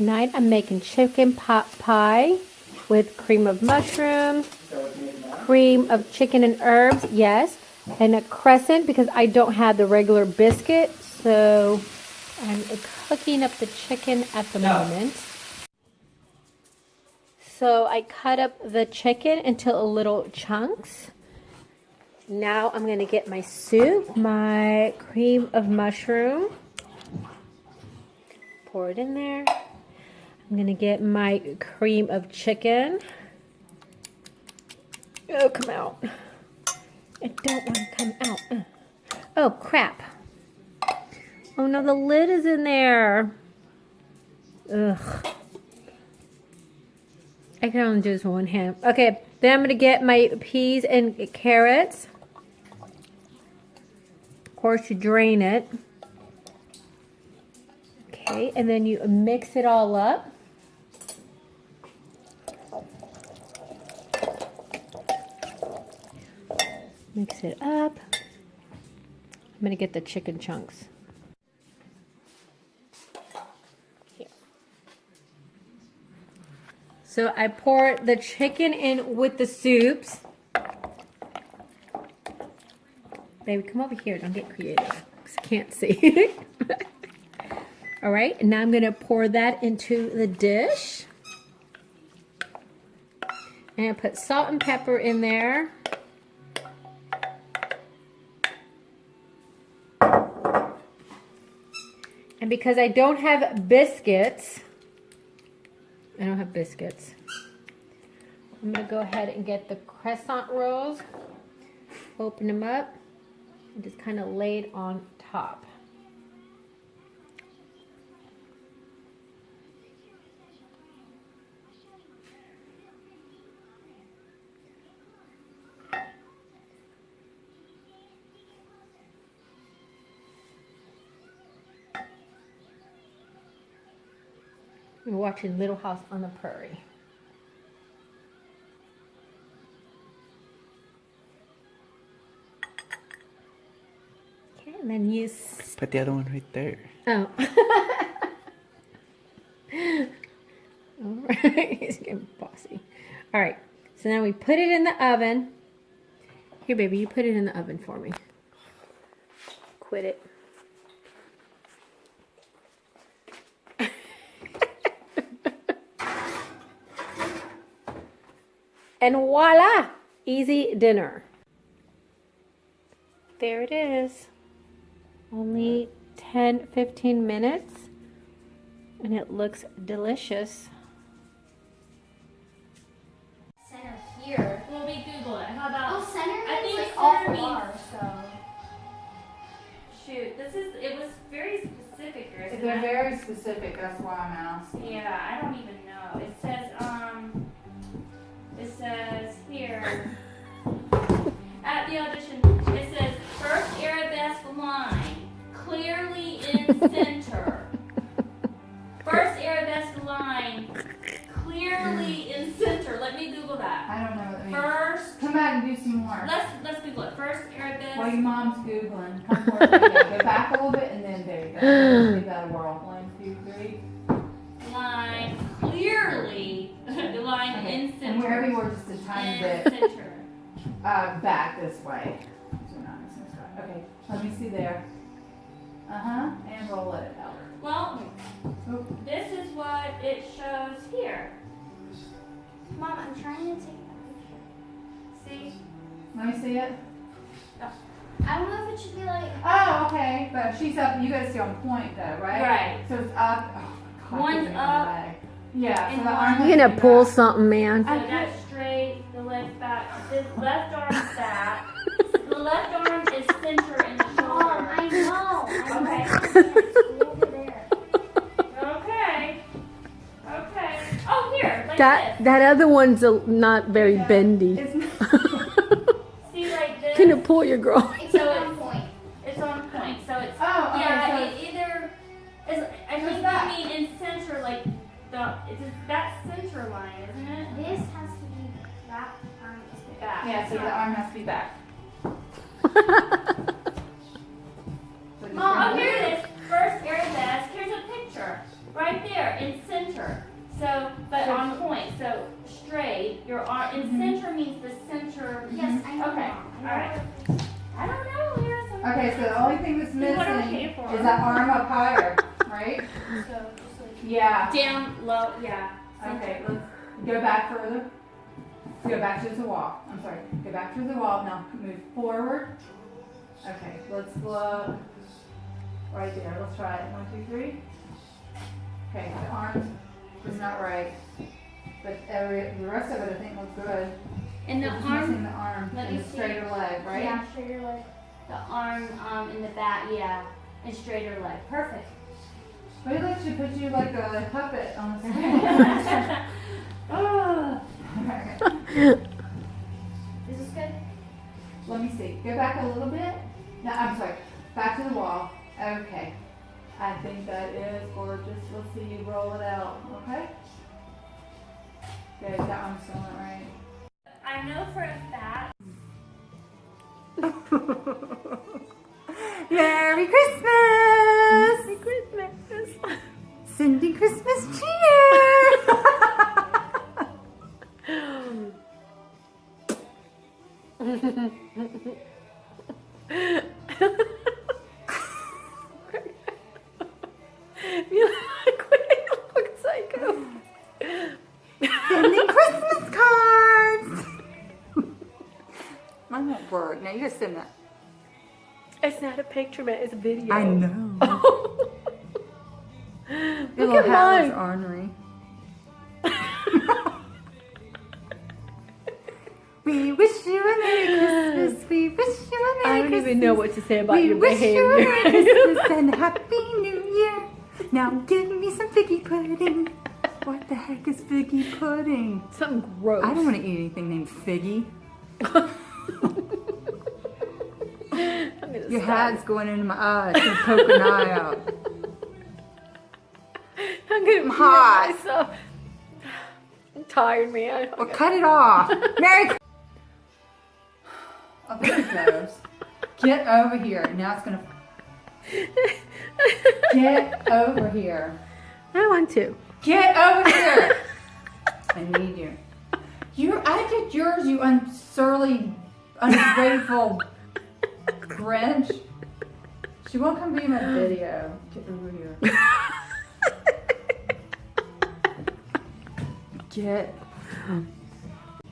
Tonight I'm making chicken pot pie with cream of mushroom, cream of chicken and herbs, yes, and a crescent because I don't have the regular biscuit. So I'm cooking up the chicken at the moment. So I cut up the chicken into little chunks. Now I'm going to get my soup, my cream of mushroom. Pour it in there. I'm going to get my cream of chicken. Oh, come out. I don't want to come out. Oh, crap. Oh, no, the lid is in there. Ugh. I can only do this with one hand. Okay, then I'm going to get my peas and carrots. Of course, you drain it. Okay, and then you mix it all up. Mix it up. I'm going to get the chicken chunks. Here. So I pour the chicken in with the soups. Baby, come over here. Don't get creative, because I can't see. All right, and now I'm going to pour that into the dish. And I put salt and pepper in there. And because I don't have biscuits, I'm going to go ahead and get the croissant rolls, open them up, and just kind of lay it on top. We're watching Little House on the Prairie. Okay, and then you... Put the other one right there. Oh. All right, he's getting bossy. All right, so now we put it in the oven. Here, baby, you put it in the oven for me. Quit it. And voila, easy dinner. There it is. Only 10-15 minutes. And it looks delicious. Center here. Well, we Google it. How about? Oh, center I means think like off center the bar, means- so. Shoot, it was very specific. Or They're very specific, that's why I'm asking. Yeah, I don't even know. It says here, at the audition, it says, first arabesque line, clearly in center. First arabesque line, clearly in center. Let me Google that. I don't know what that means. First, Come back and do some more. let's Google it. First arabesque. While your mom's Googling, come forward. Go back a little bit and then there you go. Give that a whirl. 1, 2, 3. Line clearly the line Okay. in center. And wherever you were, just a tiny in bit center. back this way. So not in this spot. Okay, let me see there. And roll it out. Well, Oh. this is what it shows here. Mom, I'm trying to take that picture. See? Let me see it. I don't know if it should be like. Oh, okay. But she's up. You gotta see on point though, right? Right. So it's up. Oh, God, One's get me up out of the way. Yeah. So and the arm. one's- has You're to gonna be pull back. something, man. So that's straight, the left back, the left arm's back. The left arm is center in the Mom, I shoulder. know. Okay. It's over there. Okay. Okay. Oh, here, like That this. that other one's not very bendy. It's See, like this. Can you pull your girl? It's on point. It's on point, so it's Oh, okay, yeah. so It either is. I So think that- you mean in center, like it's that center line, isn't it? This has to be that arm is there. Back. yeah. So the arm has to be back. So just Mom, bring here it- it is. First arabesque. Here's a picture. right there in center. So, but on point. So straight. Your arm in center means the center. Yes, I know. Okay. Mom. All right. I don't know. Here's some. Okay, so the only thing that's What are we missing paying for? is that arm up higher, right? So just like Yeah. Down low. Yeah. Okay, let's go back further. Go back to the wall. I'm sorry. Go back to the wall. Now move forward. Okay, let's look right there. Let's try it. 1, 2, 3. Okay, the arm is not right, but the rest of it I think looks good. And the We're just arm. missing the arm Let and me the see. straighter leg, right? yeah, straight your leg. The arm in the back. Yeah. And straighter leg. Perfect. Maybe they should put you like a puppet on the screen. Oh. Is this good? Let me see. Go back a little bit. No, I'm sorry. Back to the wall. Okay. I think that is gorgeous. Let's see you roll it out. Okay? Good. That one's still not right. I know for a fact. Merry Christmas! Merry Christmas. Sending Christmas cheer! You look psycho. Sending Christmas cards! Mine won't work. Now you gotta send that. It's not a picture, man. It's a video. I know. Look Little at hat was mine. ornery. We wish you a Merry Christmas. We wish you a Merry Christmas. I don't even know what to say about We your wish you a behavior. Merry Christmas and a Happy New Year. Now give me some figgy pudding. What the heck is figgy pudding? Something gross. I don't want to eat anything named figgy. I'm gonna Your stop. hat's going into my eyes and poke an eye out. I'm gonna pee hot. on myself. I'm tired, man. Well, cut it off. Merry. Oh, there it goes. Get over here. Now it's gonna. Get over here. I want to. Get over here. I need you. I did yours, you unsurly, ungrateful Grinch. She won't come be in my video. Get over here. Get.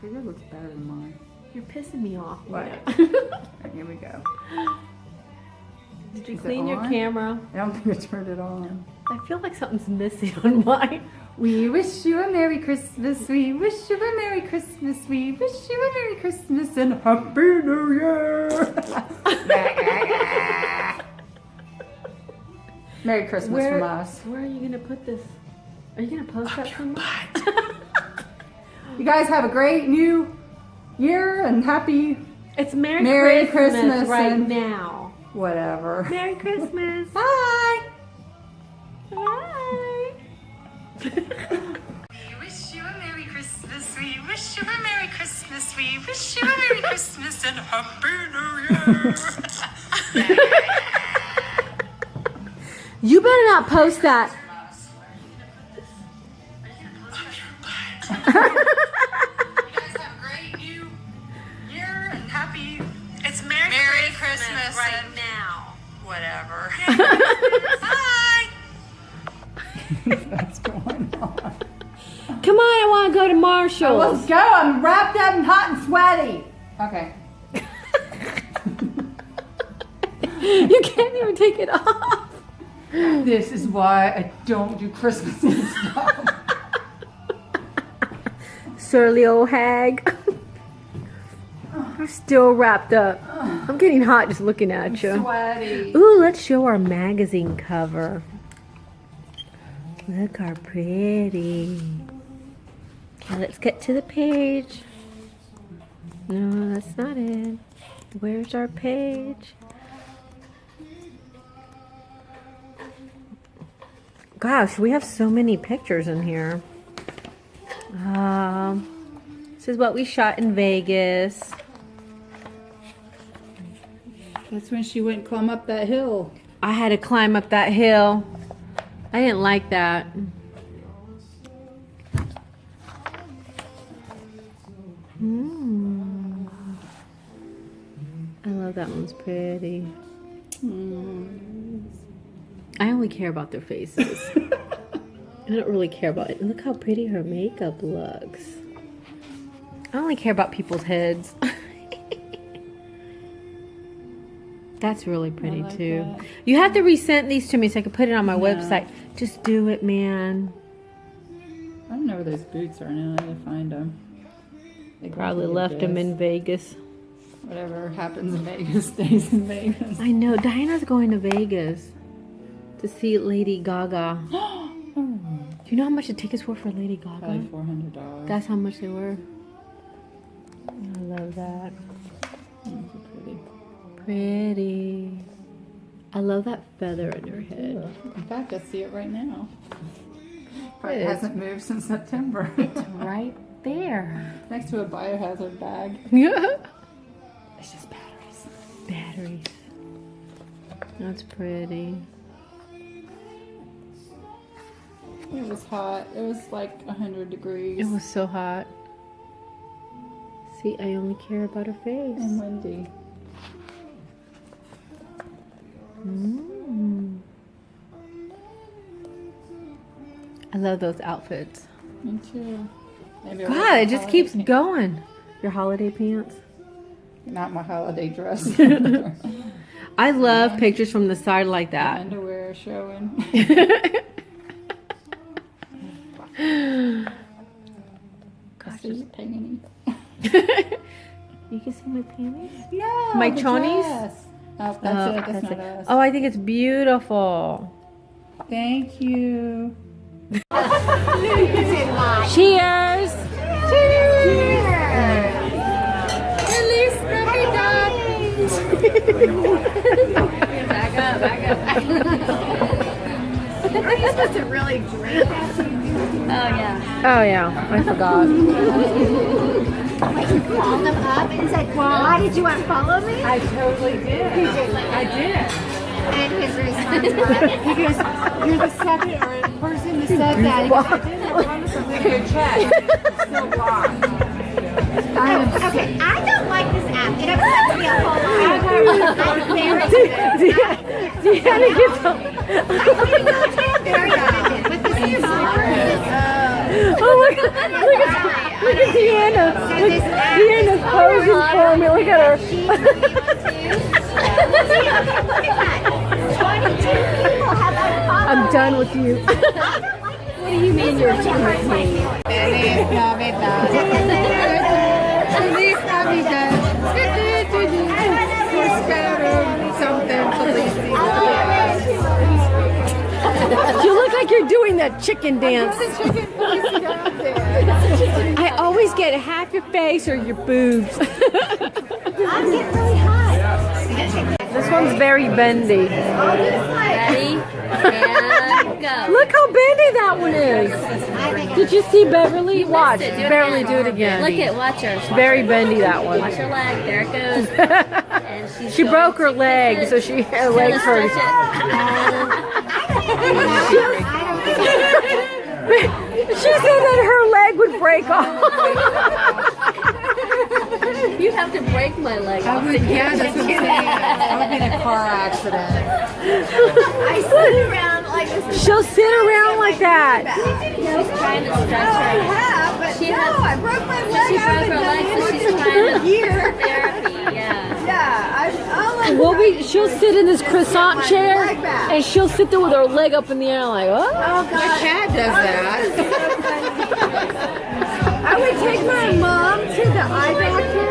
Your looks better than mine. You're pissing me off. Right. man. Alright, here we go. Did you Is it clean your on? camera? I don't think I turned it on. I feel like something's missing on mine. We wish you a Merry Christmas. We wish you a Merry Christmas. We wish you a Merry Christmas and Happy New Year. Merry Christmas from us. Where are you gonna put this? Are you gonna post that somewhere? You guys have a great new year and happy It's Merry, Merry Christmas, Christmas right and- now. whatever. Merry Christmas. Bye. Bye. We wish you a Merry Christmas. We wish you a Merry Christmas. We wish you a Merry Christmas and Happy New Year. You better not post that. You guys have a great new year and happy. It's Merry Christmas right and now. whatever. Bye. What's going on? Come on, I want to go to Marshall's. Let's go. I'm wrapped up and hot and sweaty. Okay. You can't even take it off. This is why I don't do Christmassy stuff. Surly old hag. You're still wrapped up. I'm getting hot just looking at you. Sweaty. Ooh, let's show our magazine cover. Look how pretty. Okay, let's get to the page. No, that's not it. Where's our page? Gosh, we have so many pictures in here. This is what we shot in Vegas. That's when she wouldn't climb up that hill. I had to climb up that hill. I didn't like that. I love that one's pretty. I only care about their faces. I don't really care about it. Look how pretty her makeup looks. I only care about people's heads. That's really pretty like too. that. You have to resend these to me so I can put it on my No. website. Just do it, man. I don't know where those boots are now. I need to find them. They go Probably to left them this. in Vegas. Whatever happens in Vegas stays in Vegas. I know. Diana's going to Vegas to see Lady Gaga. Do you know how much the tickets were for Lady Gaga? Probably $400. That's how much they were. I love that. Those are pretty. Pretty. I love that feather in her head. In fact, I see it right now. But It it is. hasn't moved since September. Right there. Next to a biohazard bag. Yeah. It's just batteries. Batteries. That's pretty. It was hot. It was like 100 degrees. It was so hot. See, I only care about her face. and windy. I love those outfits. Me too. Maybe I'll wear God, my it just holiday keeps pants. going. Your holiday pants. Not my holiday dress. I love pictures from the side like that. Underwear showing. Gosh, just painting. You can see my panties? No, My the chonies? dress. Oh, that's Oh, it. That's that's not it. us. Oh, I think it's beautiful. Thank you. Cheers! You're supposed to really drink. Oh yeah, I forgot. Like you called him up and said, why did you unfollow me? I totally did. I did. And his response was, He goes, you're the second person that said that. He goes, I did. I promise I'll leave you a check. It's still blocked. okay, I don't like this app. It upsets me a whole lot. I'm very offended. Deanna gets a- I'm very offended. But this is Oh look at Deanna. So this app Deanna's posing for me. Look at her. Look at that. 22 people have unfollowed. I'm done with you. What do you mean you're done with me? Feliz Navidad. Feliz Navidad. Prospero something. You look like you're doing that chicken dance. I always get half your face or your boobs. I'm getting really hot. This one's very bendy. Ready? And go. Look how bendy that one is. I think Did you see Beverly? Watch. it. Do it Beverly, again. do it again. Look at, watch her. Very bendy, that one. Watch her leg. There it goes. And she's She going broke her to leg, kiss so it. she her legs hurt. She said that her leg would break off. You have to break my leg off. Yeah, that's what I'm saying. I would be in a car accident. I sit around like this. She'll sit around like that. She's trying to stretch her. have, but She no, has- I broke my leg. She I broke her haven't leg, done so she's anything trying for to a year. therapy. Yeah. Yeah, She'll sit in this croissant chair, leg back. and she'll sit there with her leg up in the air like, oh. Oh My God. cat does that. I would take my mom to the eye doctor.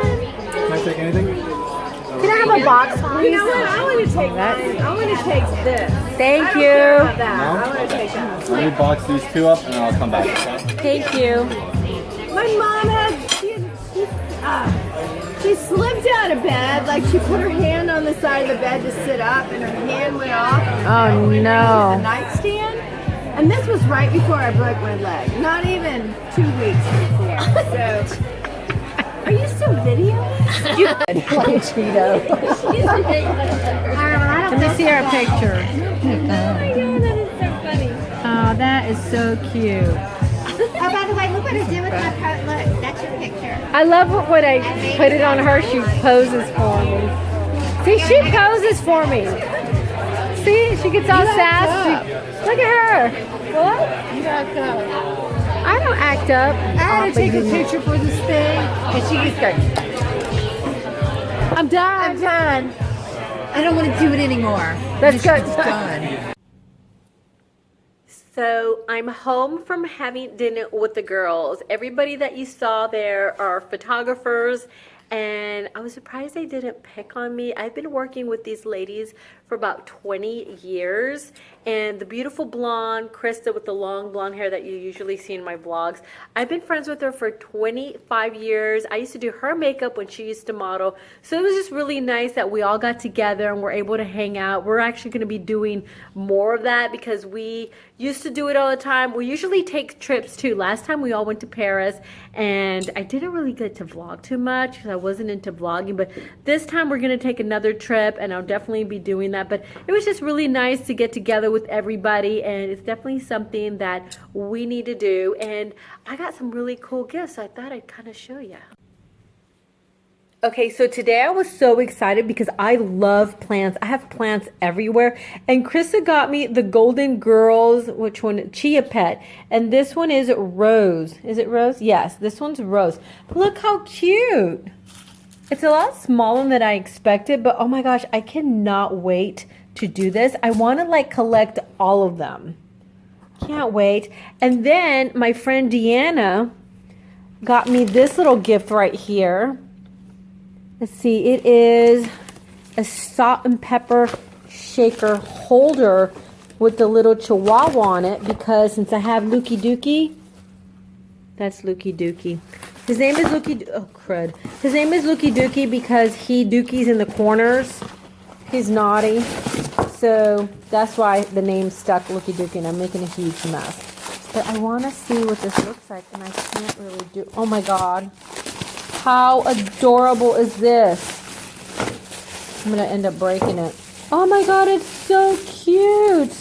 Can I take anything? Can I have a box, please? You know what? I want to take mine. I want to take this. Thank I don't care about you. that. I want to take that. Let me box these two up and I'll come back. Okay? Thank you. My mom had, she slipped out of bed, like she put her hand on the side of the bed to sit up and her hand went off. Oh The no. nightstand. And this was right before I broke my leg. Not even 2 weeks before. So, are you still videoing? Let me see our picture. Oh my God, that is so funny. Oh, that is so cute. Oh, by the way, look what I did with my coat. Look, that's your picture. I love when I put it on her, she poses for me. See, she poses for me. See, she gets all sassy. Look at her. What? You act up. I don't act up. I had to take a picture for this thing, and she just goes, I'm done. I'm done. I don't want to do it anymore. That's good. It's done. So I'm home from having dinner with the girls. Everybody that you saw there are photographers, and I was surprised they didn't pick on me. I've been working with these ladies for about 20 years, and the beautiful blonde Krista with the long blonde hair that you usually see in my vlogs, I've been friends with her for 25 years. I used to do her makeup when she used to model, so it was just really nice that we all got together and were able to hang out. We're actually going to be doing more of that because we used to do it all the time. We usually take trips too. Last time we all went to Paris, and I didn't really get to vlog too much because I wasn't into vlogging, but this time we're going to take another trip, and I'll definitely be doing that. But it was just really nice to get together with everybody, and it's definitely something that we need to do. And I got some really cool gifts, so I thought I'd kind of show you. Okay, so today I was so excited because I love plants. I have plants everywhere. And Krista got me the Golden Girls, which one? Chia Pet. And this one is Rose. Is it Rose? Yes, this one's Rose. Look how cute. It's a lot smaller than I expected, but oh my gosh, I cannot wait to do this. I want to like collect all of them. Can't wait. And then my friend Deanna got me this little gift right here. Let's see, it is a salt and pepper shaker holder with the little chihuahua on it because since I have Lukey Dookie, that's Lukey Dookie. His name is Lukey, oh crud. His name is Lukey Dookie because he dookies in the corners. He's naughty. So that's why the name stuck Lukey Dookie, and I'm making a huge mess. But I want to see what this looks like, and I can't really do, oh my God. How adorable is this? I'm going to end up breaking it. Oh my God, it's so cute.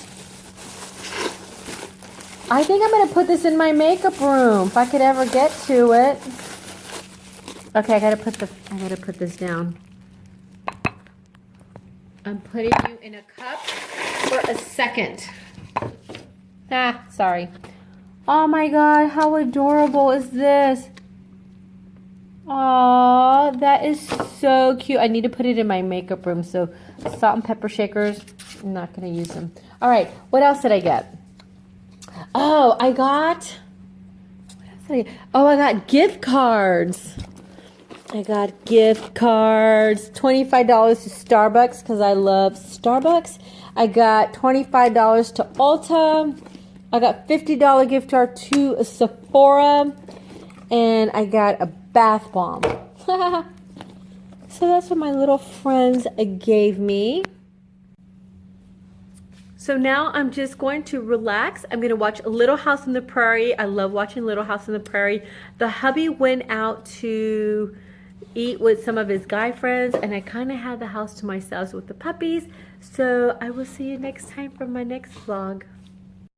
I think I'm going to put this in my makeup room if I could ever get to it. Okay, I got to put this down. I'm putting you in a cup for a second. Ah, sorry. Oh my God, how adorable is this? Aw, that is so cute. I need to put it in my makeup room. So salt and pepper shakers, I'm not going to use them. All right, what else did I get? Oh, I got gift cards. I got gift cards. $25 to Starbucks because I love Starbucks. I got $25 to Ulta. I got $50 gift card to Sephora. And I got a bath bomb. So that's what my little friends gave me. So now I'm just going to relax. I'm going to watch Little House on the Prairie. I love watching Little House on the Prairie. The hubby went out to eat with some of his guy friends, and I kind of had the house to myself with the puppies. So I will see you next time for my next vlog.